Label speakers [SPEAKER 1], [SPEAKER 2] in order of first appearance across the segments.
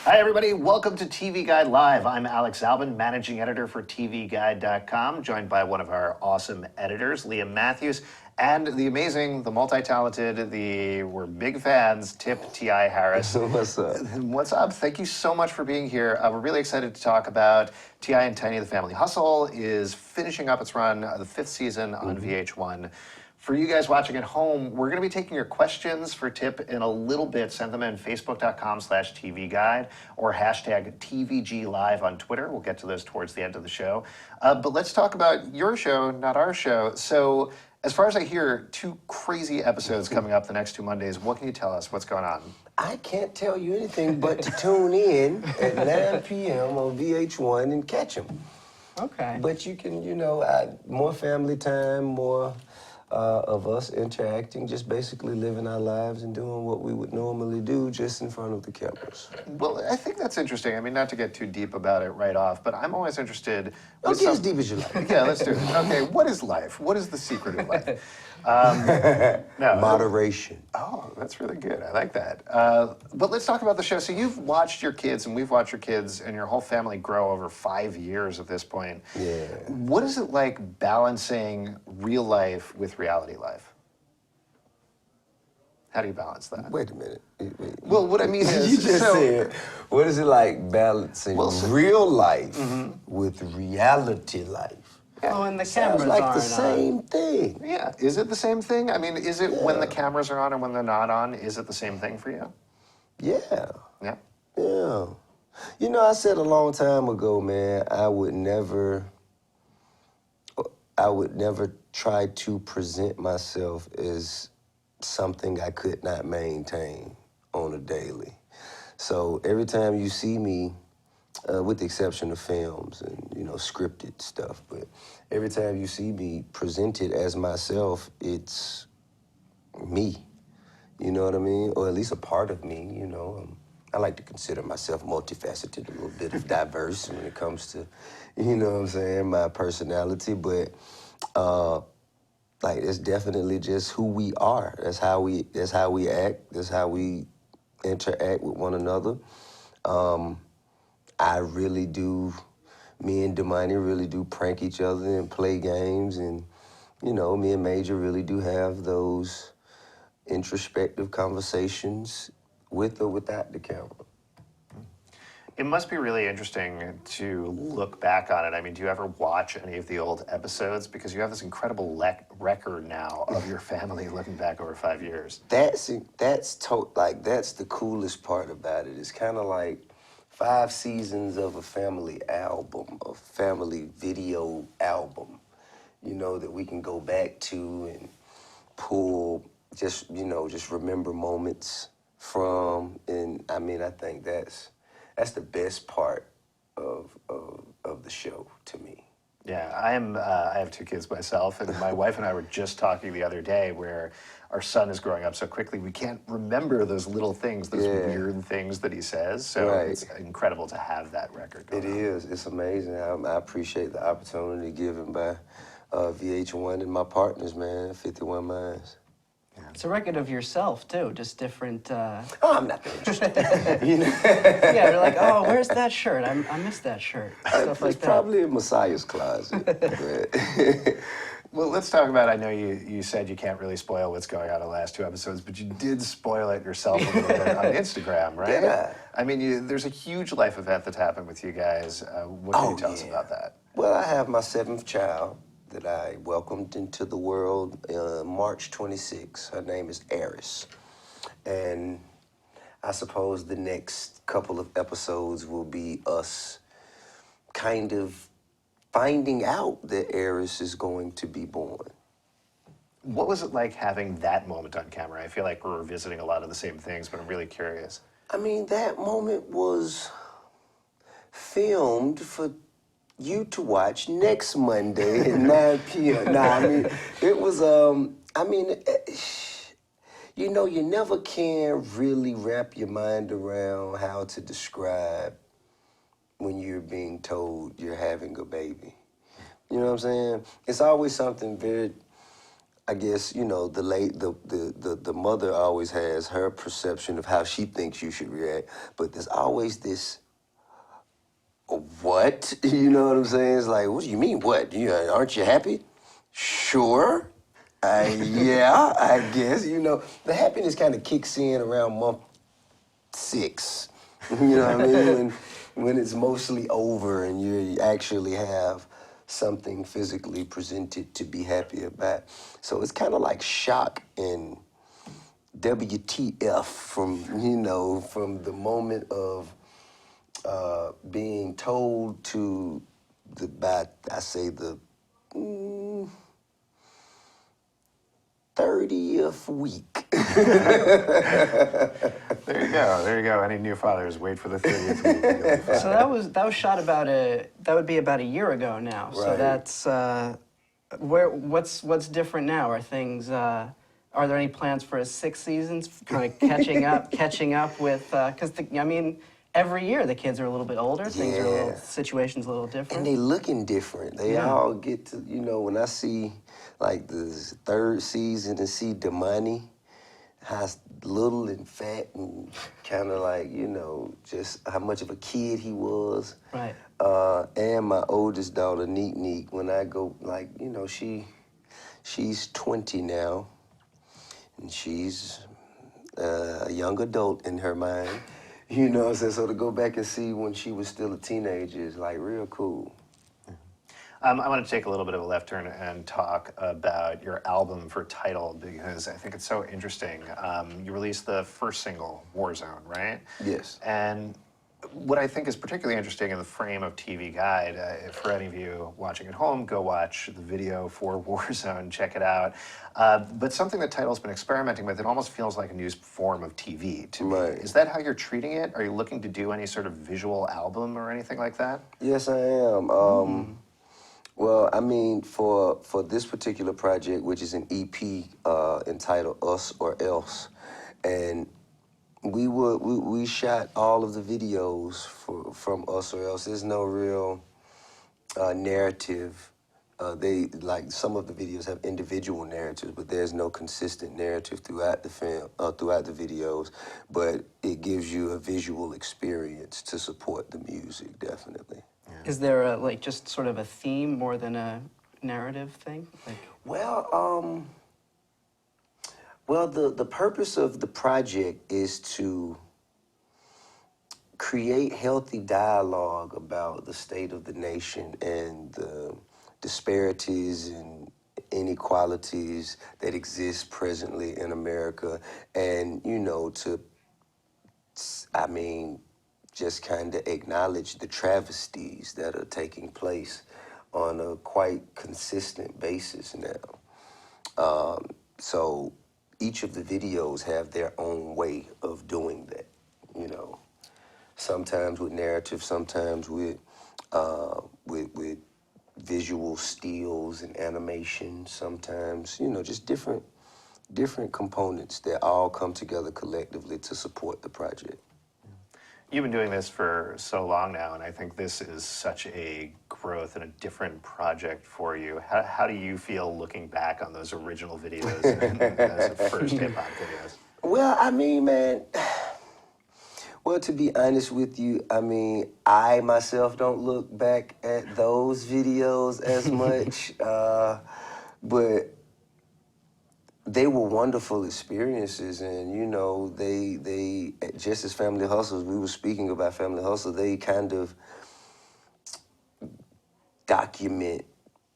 [SPEAKER 1] Hi, everybody. Welcome to TV Guide Live. I'm Alex Albin, managing editor for TVGuide.com, joined by one of our awesome editors, Liam Matthews, and the amazing, the multi-talented, we're big fans, T.I. Harris.
[SPEAKER 2] What's up?
[SPEAKER 1] What's up? Thank you so much for being here. We're really excited to talk about T.I. and Tiny the Family Hustle is finishing up its run, the 5th season on VH1. For you guys watching at home, we're going to be taking your questions for Tip in a little bit. Send them in facebook.com/tvguide or hashtag TVGLive on Twitter. We'll get to those towards the end of the show. But let's talk about your show, not our show. So as far as I hear, 2 crazy episodes coming up the next 2 Mondays. What can you tell us? What's going on?
[SPEAKER 2] I can't tell you anything but to tune in at 9 p.m. on VH1 and catch them.
[SPEAKER 3] Okay.
[SPEAKER 2] But you can, more family time, more of us interacting, just basically living our lives and doing what we would normally do just in front of the cameras.
[SPEAKER 1] Well, I think that's interesting. I mean, not to get too deep about it right off, but I'm always interested.
[SPEAKER 2] Okay, as deep as you like.
[SPEAKER 1] Yeah, let's do it. Okay, what is life? What is the secret of life?
[SPEAKER 2] Moderation.
[SPEAKER 1] Oh, that's really good. I like that. But let's talk about the show. So you've watched your kids, and we've watched your kids and your whole family grow over 5 years at this point.
[SPEAKER 2] Yeah.
[SPEAKER 1] What is it like balancing real life with reality life? How do you balance that?
[SPEAKER 2] Wait a minute.
[SPEAKER 1] Well, what I mean is...
[SPEAKER 2] You just said, what is it like balancing real life with reality life?
[SPEAKER 3] Oh, and the
[SPEAKER 2] Sounds
[SPEAKER 3] cameras
[SPEAKER 2] like
[SPEAKER 3] aren't
[SPEAKER 2] the same thing.
[SPEAKER 1] Yeah. Is it the same thing? I mean, is it when the cameras are on and when they're not on, is it the same thing for you?
[SPEAKER 2] Yeah.
[SPEAKER 1] Yeah.
[SPEAKER 2] Yeah. You know, I said a long time ago, man, I would never try to present myself as something I could not maintain on a daily. So every time you see me, with the exception of films and, scripted stuff, but every time you see me presented as myself, it's me. You know what I mean? Or at least a part of me, I like to consider myself multifaceted, a little bit of diverse when it comes to, my personality, but it's definitely just who we are. That's how we act, that's how we interact with one another. Me and Damani really do prank each other and play games, and, me and Major really do have those introspective conversations with or without the camera.
[SPEAKER 1] It must be really interesting to look back on it. I mean, do you ever watch any of the old episodes? Because you have this incredible record now of your family looking back over 5 years.
[SPEAKER 2] That's the coolest part about it. It's kind of like 5 seasons of a family album, a family video album, that we can go back to and pull, just remember moments from. And I mean, I think that's the best part of the show to me.
[SPEAKER 1] Yeah, I have 2 kids myself, and my wife and I were just talking the other day where our son is growing up so quickly, we can't remember those little things, those weird things that he says. So it's incredible to have that record going on.
[SPEAKER 2] It is. It's amazing. I appreciate the opportunity given by VH1 and my partners, man, 51 Minds.
[SPEAKER 3] Yeah. It's a record of yourself, too, just different...
[SPEAKER 2] Oh, I'm not that interested.
[SPEAKER 3] Yeah, you're like, oh, where's that shirt? I missed that shirt. Stuff like
[SPEAKER 2] that. It's probably in Messiah's closet.
[SPEAKER 1] Well, let's talk about, I know you said you can't really spoil what's going on in the last 2 episodes, but you did spoil it yourself a little bit on Instagram, right?
[SPEAKER 2] Yeah.
[SPEAKER 1] I mean, there's a huge life event that's happened with you guys. What can you tell us about that?
[SPEAKER 2] Well, I have my 7th child that I welcomed into the world March 26. Her name is Eris. And I suppose the next couple of episodes will be us kind of finding out that Eris is going to be born.
[SPEAKER 1] What was it like having that moment on camera? I feel like we're revisiting a lot of the same things, but I'm really curious.
[SPEAKER 2] I mean, that moment was filmed for you to watch next Monday at 9 p.m. It was, you never can really wrap your mind around how to describe when you're being told you're having a baby. You know what I'm saying? It's always something very I guess, you know, the mother always has her perception of how she thinks you should react, but there's always this what? You know what I'm saying? It's like, what do you mean what? Aren't you happy? Sure. Yeah, I guess, you know, the happiness kind of kicks in around month 6. You know what I mean? When it's mostly over and you actually have something physically presented to be happy about. So it's kind of like shock and WTF from the moment of being told to the 30th week.
[SPEAKER 1] There you go. There you go. Any new fathers, wait for the 30th week. You'll be fine.
[SPEAKER 3] So that was shot that would be about a year ago now. So
[SPEAKER 2] Right.
[SPEAKER 3] that's what's different now? Are things are there any plans for a 6th season? Kind of catching up with because I mean every year the kids are a little bit older. Things are
[SPEAKER 2] Yeah.
[SPEAKER 3] situations a little different.
[SPEAKER 2] And they looking different. They
[SPEAKER 3] Yeah.
[SPEAKER 2] all get to, when I see like the 3rd season and see Damani, how little and fat and kind of like, just how much of a kid he was.
[SPEAKER 3] Right.
[SPEAKER 2] And my oldest daughter, Neek, when I go, like, she's 20 now, and she's a young adult in her mind. You know what I'm saying? So to go back and see when she was still a teenager is like real cool.
[SPEAKER 1] I want to take a little bit of a left turn and talk about your album for Tidal because I think it's so interesting. You released the first single, Warzone, right?
[SPEAKER 2] Yes.
[SPEAKER 1] And what I think is particularly interesting in the frame of TV Guide, for any of you watching at home, go watch the video for Warzone, check it out. But something that Tidal's been experimenting with, it almost feels like a new form of TV to me.
[SPEAKER 2] Right.
[SPEAKER 1] Is that how you're treating it? Are you looking to do any sort of visual album or anything like that?
[SPEAKER 2] Yes, I am. Well, I mean, for this particular project, which is an EP entitled Us or Else, and we shot all of the videos from Us or Else. There's no real narrative. Some of the videos have individual narratives, but there's no consistent narrative throughout the film, throughout the videos. But it gives you a visual experience to support the music, definitely.
[SPEAKER 3] Is there just sort of a theme more than a narrative thing?
[SPEAKER 2] Well, the purpose of the project is to create healthy dialogue about the state of the nation and the disparities and inequalities that exist presently in America, and just kind of acknowledge the travesties that are taking place on a quite consistent basis now. So each of the videos have their own way of doing that, Sometimes with narrative, sometimes with visual stills and animation, sometimes, just different components that all come together collectively to support the project.
[SPEAKER 1] You've been doing this for so long now, and I think this is such a growth and a different project for you. How do you feel looking back on those original videos and those first hip-hop videos?
[SPEAKER 2] Well, I mean, man, to be honest with you, I mean, I myself don't look back at those videos as much, but they were wonderful experiences, and they just as Family Hustles, we were speaking about Family Hustle, they kind of document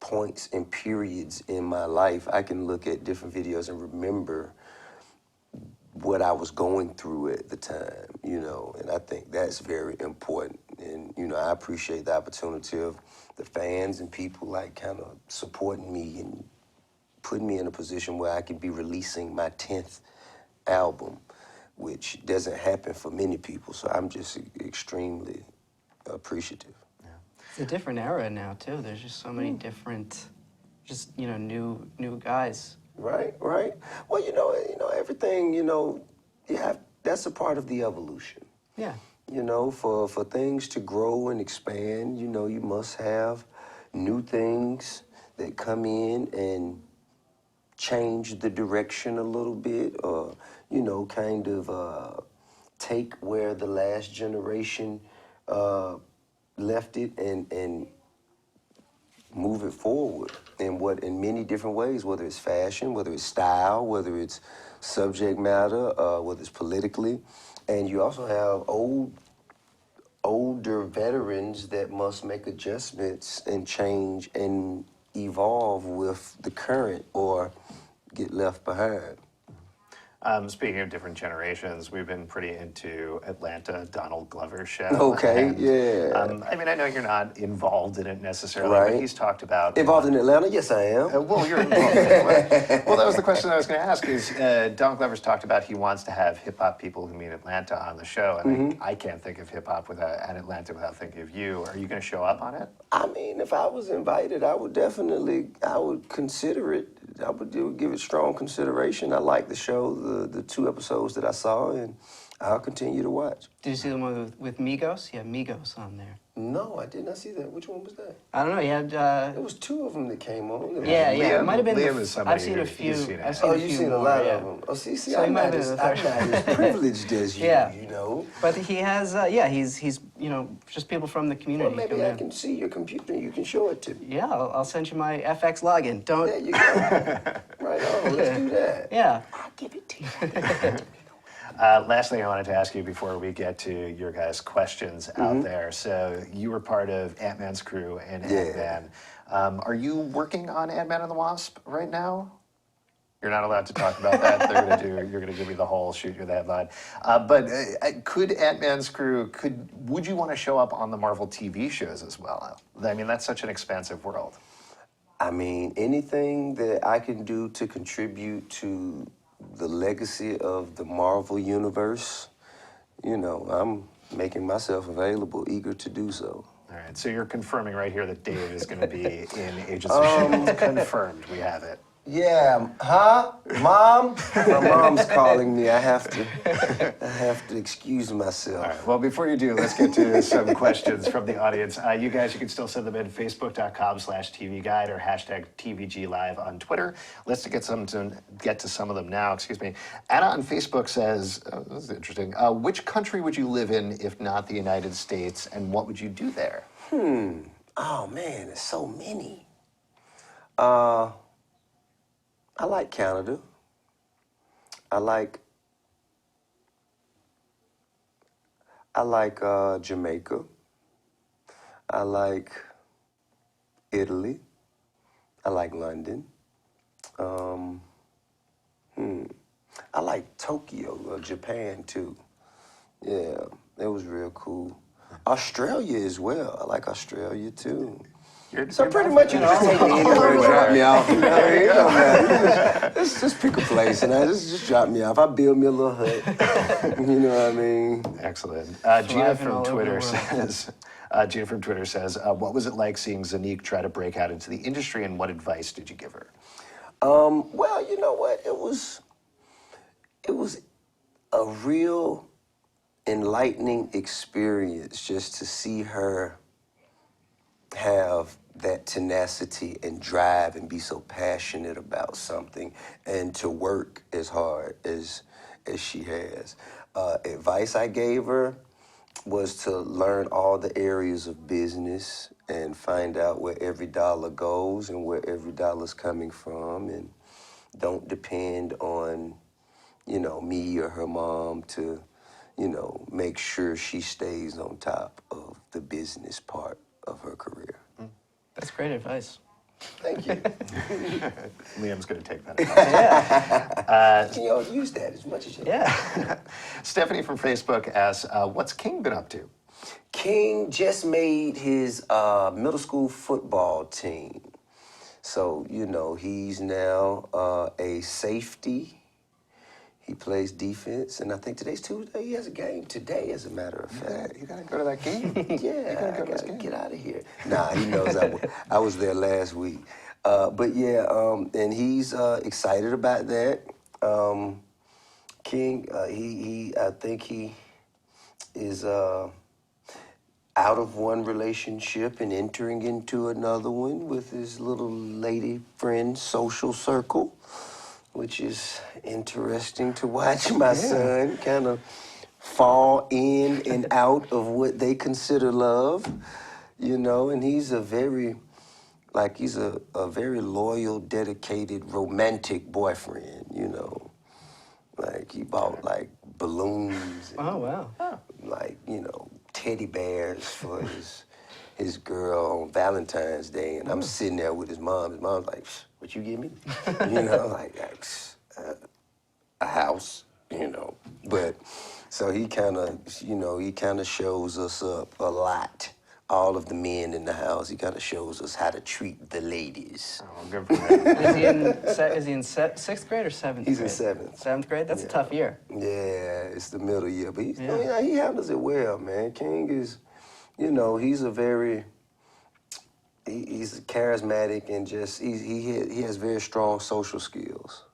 [SPEAKER 2] points and periods in my life. I can look at different videos and remember what I was going through at the time, and I think that's very important. And, I appreciate the opportunity of the fans and people kind of supporting me and putting me in a position where I could be releasing my 10th album, which doesn't happen for many people. So I'm just extremely appreciative.
[SPEAKER 3] It's a different era now too. There's just so many different, new guys.
[SPEAKER 2] Right. Well, everything, that's a part of the evolution.
[SPEAKER 3] Yeah.
[SPEAKER 2] For things to grow and expand, you must have new things that come in and change the direction a little bit, or kind of take where the last generation left it and move it forward in many different ways, whether it's fashion, whether it's style, whether it's subject matter, whether it's politically. And you also have older veterans that must make adjustments and change and evolve with the current or get left behind.
[SPEAKER 1] Speaking of different generations, we've been pretty into Atlanta, Donald Glover's show.
[SPEAKER 2] Okay,
[SPEAKER 1] and,
[SPEAKER 2] yeah.
[SPEAKER 1] I mean, I know you're not involved in it necessarily,
[SPEAKER 2] Right.
[SPEAKER 1] but he's talked about...
[SPEAKER 2] Involved in Atlanta? Yes, I am.
[SPEAKER 1] Well, you're involved in it. Well, that was the question I was going to ask, is Donald Glover's talked about he wants to have hip-hop people who meet Atlanta on the show, and I can't think of hip-hop and Atlanta without thinking of you. Are you going to show up on it?
[SPEAKER 2] I mean, if I was invited, I would consider it. I would give it strong consideration. I like the show, the 2 episodes that I saw, and I'll continue to watch.
[SPEAKER 3] Did you see the one with Migos? Yeah, Migos on there.
[SPEAKER 2] No, I did not see that. Which one was that?
[SPEAKER 3] I don't know. You had.
[SPEAKER 2] There was 2 of them that came on. There was
[SPEAKER 3] Yeah,
[SPEAKER 1] Liam-
[SPEAKER 3] yeah. It might have been.
[SPEAKER 1] Liam is somebody
[SPEAKER 3] I've seen
[SPEAKER 1] who-
[SPEAKER 3] a few.
[SPEAKER 1] he's seen it.
[SPEAKER 3] I've seen
[SPEAKER 2] Oh,
[SPEAKER 3] a
[SPEAKER 2] you've
[SPEAKER 3] few
[SPEAKER 2] seen a
[SPEAKER 3] more,
[SPEAKER 2] lot
[SPEAKER 3] yeah.
[SPEAKER 2] of them. Oh, see,
[SPEAKER 3] So he
[SPEAKER 2] I'm
[SPEAKER 3] might
[SPEAKER 2] not
[SPEAKER 3] have
[SPEAKER 2] as
[SPEAKER 3] been in the
[SPEAKER 2] I'm not as privileged as you,
[SPEAKER 3] Yeah.
[SPEAKER 2] you know.
[SPEAKER 3] But he has. He's just people from the community.
[SPEAKER 2] Well, maybe
[SPEAKER 3] coming
[SPEAKER 2] I
[SPEAKER 3] in.
[SPEAKER 2] can see your computer and you can show it to me.
[SPEAKER 3] Yeah, I'll send you my FX login. Don't.
[SPEAKER 2] There you go. Right on. Let's do that.
[SPEAKER 3] Yeah.
[SPEAKER 2] I'll give it to you.
[SPEAKER 1] Last thing I wanted to ask you before we get to your guys' questions out there. So you were part of AntMan's crew and
[SPEAKER 2] Yeah.
[SPEAKER 1] AntMan. Are you working on AntMan and the Wasp right now? You're not allowed to talk about that. You're going to give me the whole shoot you the headline. But could AntMan's crew, would you want to show up on the Marvel TV shows as well? I mean, that's such an expansive world.
[SPEAKER 2] I mean, anything that I can do to contribute to the legacy of the Marvel Universe, I'm making myself available, eager to do so.
[SPEAKER 1] All right, so you're confirming right here that Dave is going to be in Agents of S.H.I.E.L.D. Confirmed, we have it.
[SPEAKER 2] Yeah, huh? Mom? My mom's calling me. I have to excuse myself.
[SPEAKER 1] All right, well, before you do, let's get to some questions from the audience. You guys, you can still send them in facebook.com/TV Guide or hashtag TVG Live on Twitter. Let's get to some of them now, excuse me. Anna on Facebook says, this is interesting, which country would you live in if not the United States, and what would you do there?
[SPEAKER 2] Oh, man, there's so many. I like Canada. I like Jamaica. I like Italy. I like London. I like Tokyo, Japan too. Yeah, it was real cool. Australia as well. I like Australia too. So pretty much you can take me anywhere and drop me off. You know, it don't matter. Just pick a place and just drop me off. I build me a little hut. You know what I mean?
[SPEAKER 1] Excellent. Gina
[SPEAKER 3] Thriving all
[SPEAKER 1] from
[SPEAKER 3] over
[SPEAKER 1] Twitter
[SPEAKER 3] the
[SPEAKER 1] says, what was it like seeing Sonique try to break out into the industry, and what advice did you give her?
[SPEAKER 2] Well, you know what? It was a real enlightening experience just to see her have that tenacity and drive and be so passionate about something and to work as hard as she has. Advice I gave her was to learn all the areas of business and find out where every dollar goes and where every dollar's coming from, and don't depend on, me or her mom to, make sure she stays on top of the business part of her career.
[SPEAKER 3] That's great advice.
[SPEAKER 2] Thank you.
[SPEAKER 1] Liam's going to take that advice.
[SPEAKER 2] Can y'all use that as much as you
[SPEAKER 3] Yeah.
[SPEAKER 1] Stephanie from Facebook asks, what's King been up to?
[SPEAKER 2] King just made his middle school football team. So, he's now a safety. He plays defense, and I think today's Tuesday. He has a game today, as a matter of fact.
[SPEAKER 1] You got to go to that game.
[SPEAKER 2] Yeah, I gotta get out of here. Nah, he knows I was there last week. But yeah, and he's excited about that. King, I think he is. out of one relationship and entering into another one with his little lady friend social circle, which is interesting to watch my son kind of fall in and out of what they consider love, you know, and he's a very, he's a very loyal, dedicated, romantic boyfriend, you know. Like, he bought, like, balloons and,
[SPEAKER 3] Oh, wow.
[SPEAKER 2] like, you know, teddy bears for his girl on Valentine's Day, and I'm sitting there with his mom. His mom's like, "What you give me?" You know, like a house, you know. But so he kind of, you know, he kind of shows us up a lot. All of the men in the house, he kind of shows us how to treat the ladies.
[SPEAKER 1] Oh, good for him.
[SPEAKER 3] Is he in sixth grade or seventh grade?
[SPEAKER 2] He's in seventh.
[SPEAKER 3] Seventh grade? That's a tough year.
[SPEAKER 2] Yeah, it's the middle year, but he's, he handles it well, man. King is, you know, he's a very, he's charismatic and just, he has very strong social skills.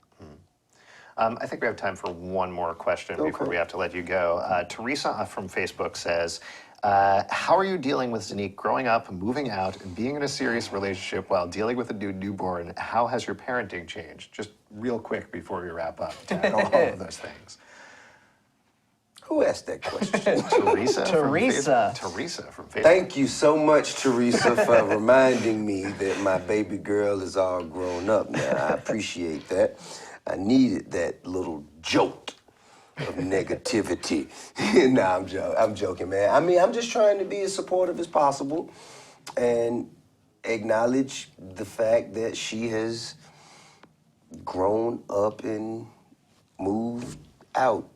[SPEAKER 1] I think we have time for one more question before we have to let you go. Teresa from Facebook says, how are you dealing with Sonique growing up, moving out, and being in a serious relationship while dealing with a new newborn? How has your parenting changed? Just real quick before we wrap up, tackle all of those things.
[SPEAKER 2] Who asked that question?
[SPEAKER 1] Teresa.
[SPEAKER 3] Teresa.
[SPEAKER 1] Teresa from Facebook.
[SPEAKER 2] Thank you so much, Teresa, for reminding me that my baby girl is all grown up now. I appreciate that. I needed that little jolt of negativity. Nah, I'm joking, man. I mean, I'm just trying to be as supportive as possible and acknowledge the fact that she has grown up and moved out.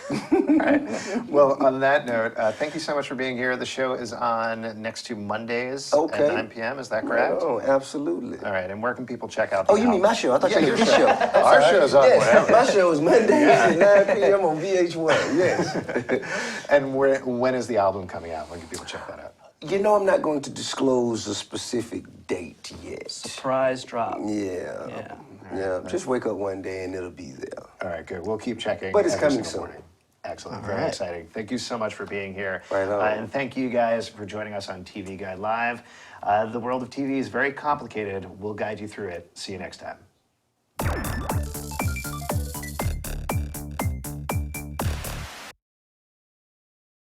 [SPEAKER 1] All right. Well, on that note, thank you so much for being here. The show is on next to Mondays at 9 p.m. Is that correct?
[SPEAKER 2] Oh, absolutely.
[SPEAKER 1] All right. And where can people check out the
[SPEAKER 2] Oh, you mean my show? I thought you meant your show.
[SPEAKER 1] Our show's on whatever.
[SPEAKER 2] My show is Mondays at 9 p.m. on VH1, yes.
[SPEAKER 1] And when is the album coming out? When can people check that out?
[SPEAKER 2] You know, I'm not going to disclose a specific date yet.
[SPEAKER 3] Surprise drop.
[SPEAKER 2] Yeah. Just wake up one day and it'll be there.
[SPEAKER 1] All right, good. We'll keep checking.
[SPEAKER 2] But it's
[SPEAKER 1] every
[SPEAKER 2] coming
[SPEAKER 1] single
[SPEAKER 2] soon.
[SPEAKER 1] morning. Excellent. Very exciting. Thank you so much for being here.
[SPEAKER 2] Right on.
[SPEAKER 1] And thank you guys for joining us on TV Guide Live. The world of TV is very complicated. We'll guide you through it. See you next time.